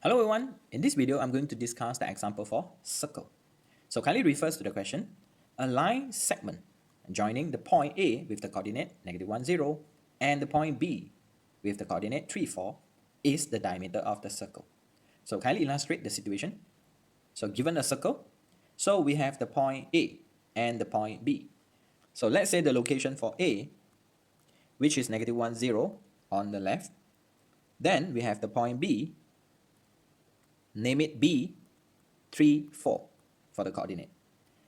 Hello everyone, in this video I'm going to discuss the example for circle. So kindly refers to the question, a line segment joining the point A with the coordinate -1, 0 and the point B with the coordinate 3, 4 is the diameter of the circle. So kindly illustrate the situation. So given a circle, so we have the point A and the point B. So let's say the location for A, which is -1, 0 on the left. Then we have the point B, name it B, 3, 4 for the coordinate.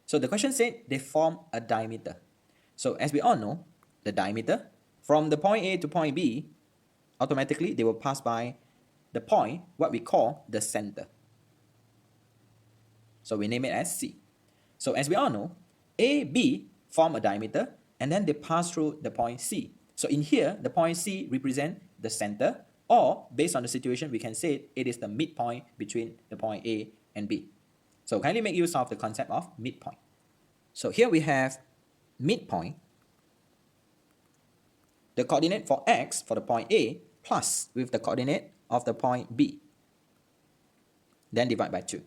So the question said they form a diameter. So as we all know, the diameter from the point A to point B, automatically they will pass by the point, what we call the center. So we name it as C. So as we all know, A, B form a diameter and then they pass through the point C. So in here, the point C represent the center, or based on the situation, we can say it is the midpoint between the point A and B. So kindly make use of the concept of midpoint. So here we have midpoint, the coordinate for x for the point A plus with the coordinate of the point B. Then divide by 2.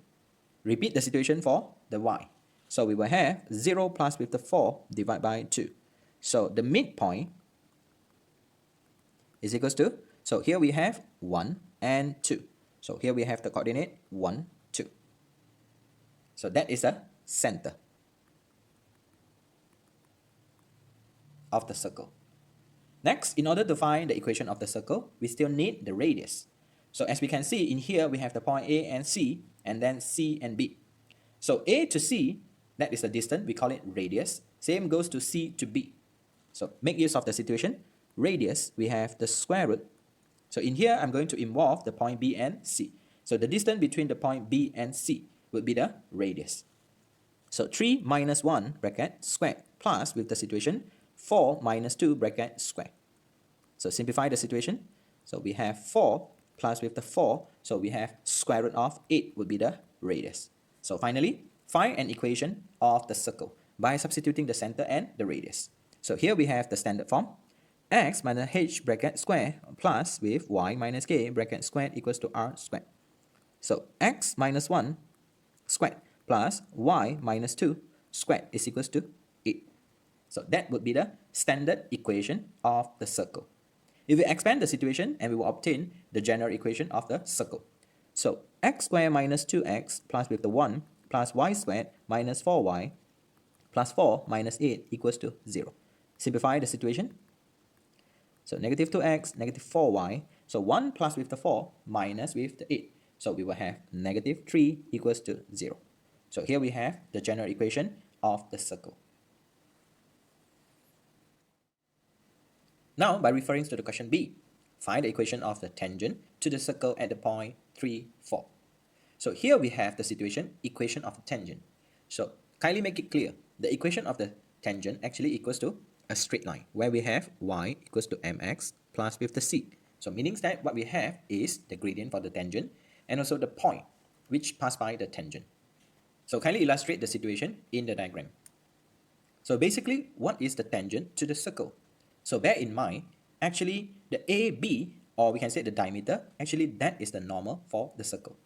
Repeat the situation for the y. So we will have 0 plus with the 4 divided by 2. So the midpoint is equals to, so here we have 1 and 2. So here we have the coordinate 1, 2. So that is a center of the circle. Next, in order to find the equation of the circle, we still need the radius. So as we can see in here, we have the point A and C, and then C and B. So A to C, that is the distance, we call it radius. Same goes to C to B. So make use of the situation. Radius, we have the square root. So in here, I'm going to involve the point B and C. So the distance between the point B and C would be the radius. So 3 minus 1 bracket squared plus with the situation 4 minus 2 bracket squared. So simplify the situation. So we have 4 plus with the 4. So we have square root of 8 would be the radius. So finally, find an equation of the circle by substituting the center and the radius. So here we have the standard form. X minus h bracket square plus with y minus k bracket squared equals to r squared. So x minus 1 squared plus y minus 2 squared is equals to 8. So that would be the standard equation of the circle. If we expand the situation, and we will obtain the general equation of the circle. So x squared minus 2x plus with the 1 plus y squared minus 4y plus 4 minus 8 equals to 0. Simplify the situation. So negative 2x, negative 4y. So 1 plus with the 4 minus with the 8. So we will have negative 3 equals to 0. So here we have the general equation of the circle. Now, by referring to the question B, find the equation of the tangent to the circle at the point 3, 4. So here we have the situation, equation of the tangent. So kindly make it clear, the equation of the tangent actually equals to a straight line, where we have y equals to mx plus with the c. So meaning that what we have is the gradient for the tangent and also the point which pass by the tangent. So kindly illustrate the situation in the diagram. So basically, what is the tangent to the circle? So bear in mind, actually the AB, or we can say the diameter, actually that is the normal for the circle.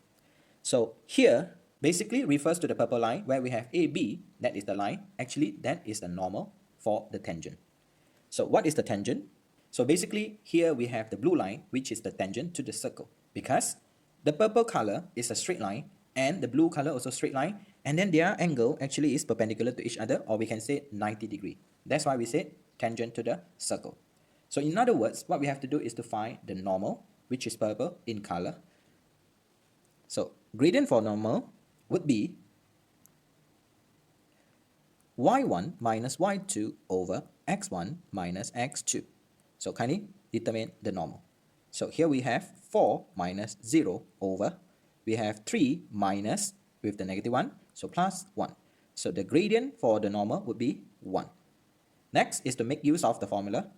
So here, basically refers to the purple line where we have AB, that is the line, actually that is the normal for the tangent. So what is the tangent? So basically here we have the blue line, which is the tangent to the circle, because the purple color is a straight line and the blue color also straight line, and then their angle actually is perpendicular to each other, or we can say 90 degree. That's why we say tangent to the circle. So in other words, what we have to do is to find the normal, which is purple in color. So gradient for normal would be y1 minus y2 over x1 minus x2. So kindly determine the normal. So here we have 4 minus 0 over, we have 3 minus with the negative 1, so plus 1. So the gradient for the normal would be 1. Next is to make use of the formula.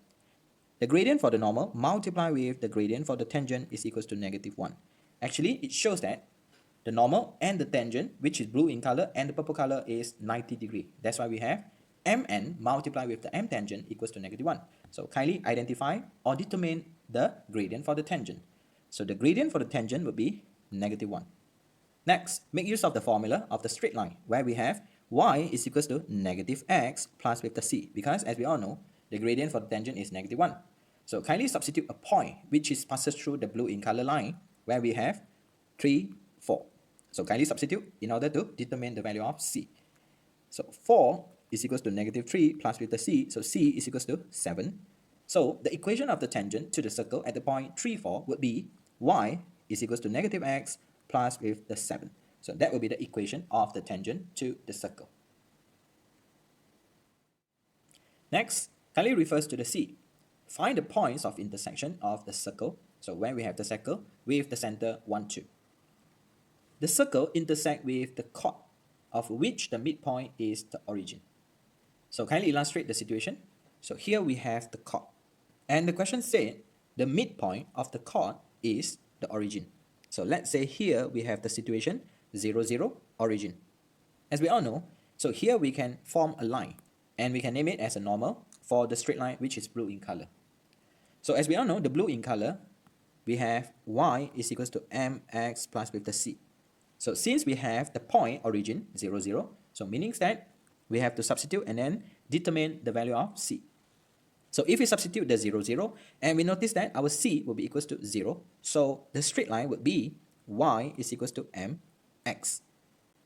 The gradient for the normal multiplied with the gradient for the tangent is equals to negative 1. Actually, it shows that the normal and the tangent, which is blue in color, and the purple color is 90 degree. That's why we have mn multiplied with the m tangent equals to negative 1. So kindly identify or determine the gradient for the tangent. So the gradient for the tangent would be negative 1. Next, make use of the formula of the straight line, where we have y is equals to negative x plus with the c, because as we all know, the gradient for the tangent is negative 1. So kindly substitute a point which is passes through the blue in color line, where we have 3, 4. So kindly substitute in order to determine the value of c. So 4 is equals to negative 3 plus with the c, so c is equals to 7. So the equation of the tangent to the circle at the point 3, 4 would be y is equals to negative x plus with the 7. So that will be the equation of the tangent to the circle. Next, kindly refers to the C. Find the points of intersection of the circle. So when we have the circle with the center 1, 2. The circle intersect with the chord, of which the midpoint is the origin. So kindly illustrate the situation. So here we have the chord. And the question said the midpoint of the chord is the origin. So let's say here we have the situation 0, 0, origin. As we all know, so here we can form a line and we can name it as a normal for the straight line which is blue in color. So as we all know, the blue in color, we have y is equals to mx plus with the c. So since we have the point origin 0, 0, so meaning that we have to substitute and then determine the value of c. So if we substitute the 0, 0, and we notice that our c will be equals to 0, so the straight line would be y is equals to mx.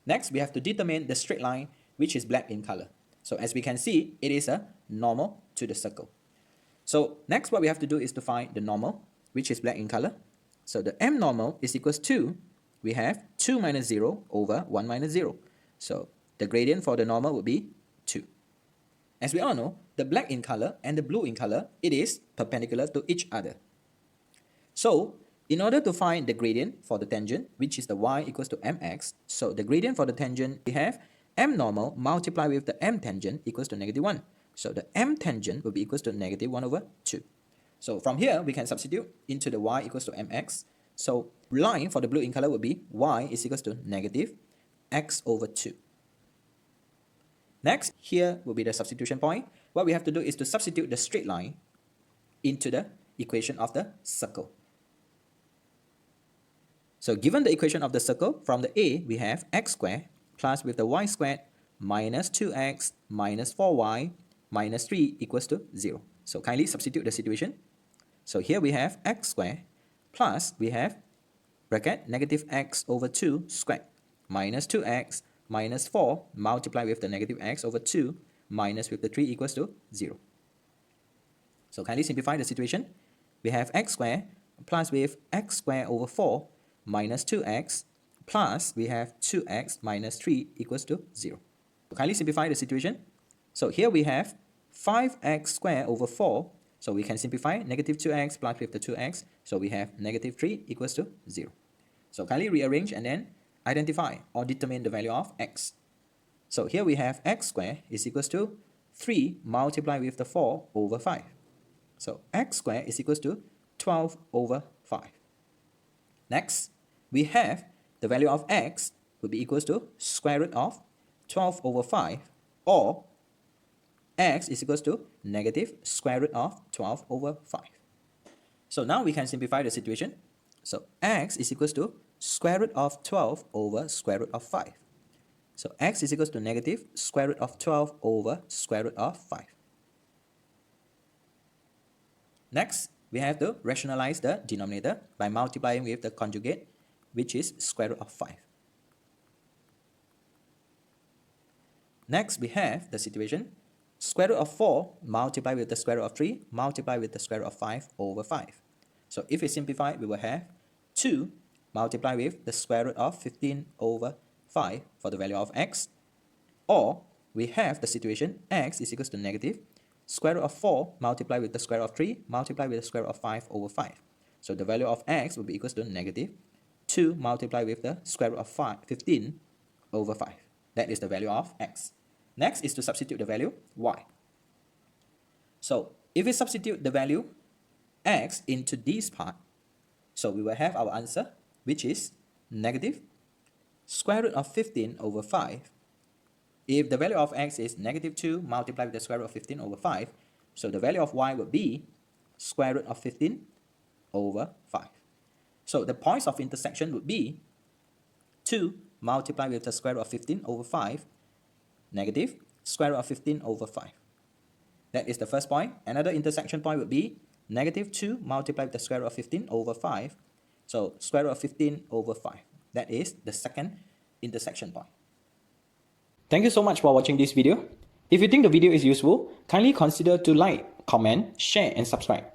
Next, we have to determine the straight line which is black in color. So as we can see, it is a normal to the circle. So next what we have to do is to find the normal which is black in color. So the m normal is equals to, we have 2 minus 0 over 1 minus 0. So the gradient for the normal would be 2. As we all know, the black in color and the blue in color, it is perpendicular to each other. So in order to find the gradient for the tangent, which is the y equals to mx, so the gradient for the tangent, we have m normal multiplied with the m tangent equals to negative 1. So the m tangent will be equals to negative 1 over 2. So from here, we can substitute into the y equals to mx. So line for the blue in color would be y is equals to negative x over 2. Next, here will be the substitution point. What we have to do is to substitute the straight line into the equation of the circle. So given the equation of the circle, from the a, we have x squared plus with the y squared minus 2x minus 4y minus 3 equals to 0. So kindly substitute the situation. So here we have x squared plus we have bracket negative x over 2 squared minus 2x minus 4 multiplied with the negative x over 2 minus with the 3 equals to 0. So kindly simplify the situation. We have x squared plus with x squared over 4 minus 2x plus we have 2x minus 3 equals to 0. So kindly simplify the situation. So here we have 5x squared over 4. So we can simplify negative 2x plus with the 2x. So we have negative 3 equals to 0. So kindly rearrange and then identify or determine the value of x. So here we have x squared is equals to 3 multiplied with the 4 over 5. So x squared is equals to 12 over 5. Next, we have the value of x would be equals to square root of 12 over 5, or x is equals to negative square root of 12 over 5. So now we can simplify the situation. So x is equals to square root of 12 over square root of 5. So x is equals to negative square root of 12 over square root of 5. Next, we have to rationalize the denominator by multiplying with the conjugate, which is square root of 5. Next, we have the situation square root of 4 multiplied with the square root of 3 multiplied with the square root of 5 over 5. So if we simplify, we will have 2 multiplied with the square root of 15 over 5 for the value of x, or we have the situation x is equals to negative square root of 4 multiplied with the square root of 3 multiplied with the square root of 5 over 5. So the value of x will be equals to negative 2 multiplied with the square root of 15 over 5. That is the value of x. Next is to substitute the value y. So if we substitute the value x into this part, so we will have our answer, which is negative square root of 15 over 5. If the value of x is negative 2 multiplied with the square root of 15 over 5, so the value of y would be square root of 15 over 5. So the points of intersection would be 2 multiplied with the square root of 15 over 5 negative square root of 15 over 5. That is the first point. Another intersection point would be negative 2 multiplied with the square root of 15 over 5. So square root of 15 over 5. That is the second intersection point. Thank you so much for watching this video. If you think the video is useful, kindly consider to like, comment, share and subscribe.